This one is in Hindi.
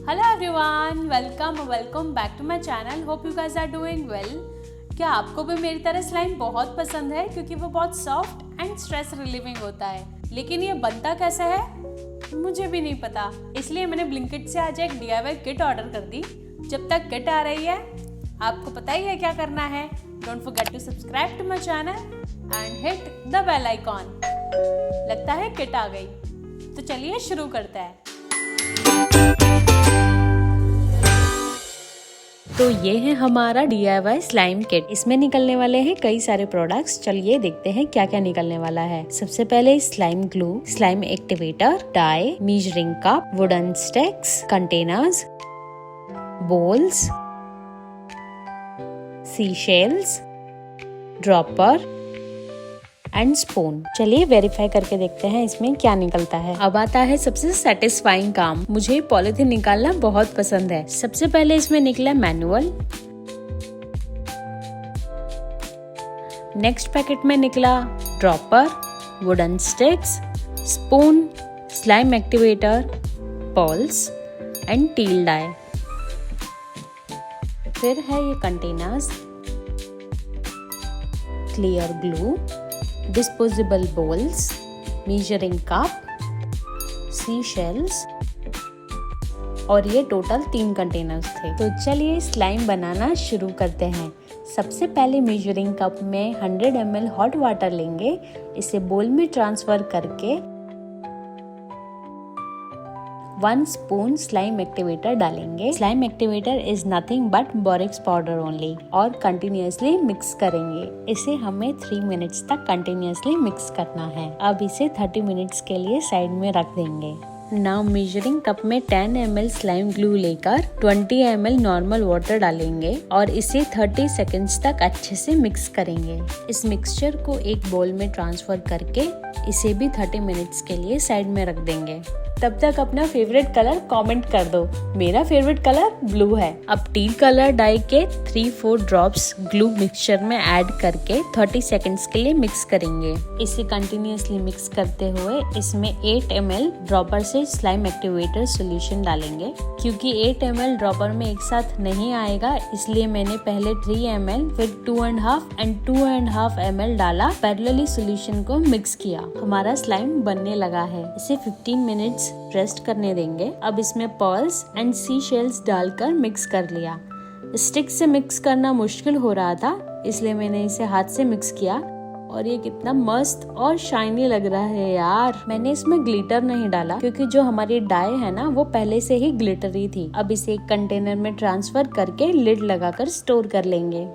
Hello everyone, welcome back to my channel. Hope you guys are doing well. क्या आपको भी मेरी तरह स्लाइम बहुत पसंद है? क्योंकि वो बहुत सॉफ्ट एंड स्ट्रेस रिलीविंग होता है। लेकिन ये बनता कैसे है मुझे भी नहीं पता, इसलिए मैंने ब्लिंकिट से आज एक DIY किट ऑर्डर कर दी। जब तक किट आ रही है आपको पता ही है क्या करना है। Don't forget to subscribe to my channel and hit the bell icon. लगता है किट आ गई, तो चलिए शुरू करते हैं। तो ये है हमारा DIY स्लाइम किट। इसमें निकलने वाले हैं कई सारे प्रोडक्ट्स। चलिए देखते हैं क्या क्या निकलने वाला है। सबसे पहले slime glue, slime activator, dye, measuring cup, wooden sticks, containers, bowls, sea shells, dropper and spoon. चलिए वेरीफाई करके देखते हैं इसमें क्या निकलता है। अब आता है सबसे सेटिस्फाइंग काम। मुझे पॉलिथीन निकालना बहुत पसंद है। सबसे पहले इसमें निकला मैनुअल, नेक्स्ट पैकेट में निकला dropper, wooden sticks, spoon, slime activator, pearls and teal dye. फिर है ये containers, clear glue, disposable bowls, measuring cup, sea shells और ये टोटल 3 कंटेनर्स थे। तो चलिए स्लाइम बनाना शुरू करते हैं। सबसे पहले मेजरिंग कप में 100 ml हॉट वाटर लेंगे। इसे बोल में ट्रांसफर करके 1 स्पून स्लाइम एक्टिवेटर डालेंगे। Slime activator is nothing but borax powder only और कंटिन्यूअसली मिक्स करेंगे। इसे हमें 3 मिनट्स तक कंटिन्यूअसली मिक्स करना है। अब इसे 30 मिनट्स के लिए साइड में रख देंगे। नाउ मेजरिंग कप में 10 ml स्लाइम ग्लू लेकर 20 ml नॉर्मल वाटर डालेंगे और इसे 30 सेकेंड्स तक अच्छे से मिक्स करेंगे। इस मिक्सचर को एक बोल में ट्रांसफर करके इसे भी 30 मिनट्स के लिए साइड में रख देंगे। तब तक अपना फेवरेट कलर कमेंट कर दो। मेरा फेवरेट कलर ब्लू है। अब टील कलर डाई के 3-4 ड्रॉप्स ग्लू मिक्सचर में ऐड करके 30 सेकेंड्स के लिए मिक्स करेंगे। इसे कंटिन्यूअसली मिक्स करते हुए इसमें 8 ml ड्रॉपर से स्लाइम एक्टिवेटर सॉल्यूशन डालेंगे। क्योंकि 8 ml ड्रॉपर में एक साथ नहीं आएगा, इसलिए मैंने पहले 3 ml फिर 2.5 एंड 2.5 ml डाला। पैरेलली सॉल्यूशन को मिक्स किया। हमारा स्लाइम बनने लगा है। इसे 15 मिनट्स रेस्ट करने देंगे। अब इसमें पर्ल्स एंड सी शेल्स डालकर मिक्स कर लिया। स्टिक से मिक्स करना मुश्किल हो रहा था, इसलिए मैंने इसे हाथ से मिक्स किया और ये कितना मस्त और शाइनी लग रहा है यार। मैंने इसमें ग्लिटर नहीं डाला क्योंकि जो हमारी डाई है ना वो पहले से ही ग्लिटरी थी। अब इसे एक कंटेनर में ट्रांसफर करके लिड लगाकर स्टोर कर लेंगे।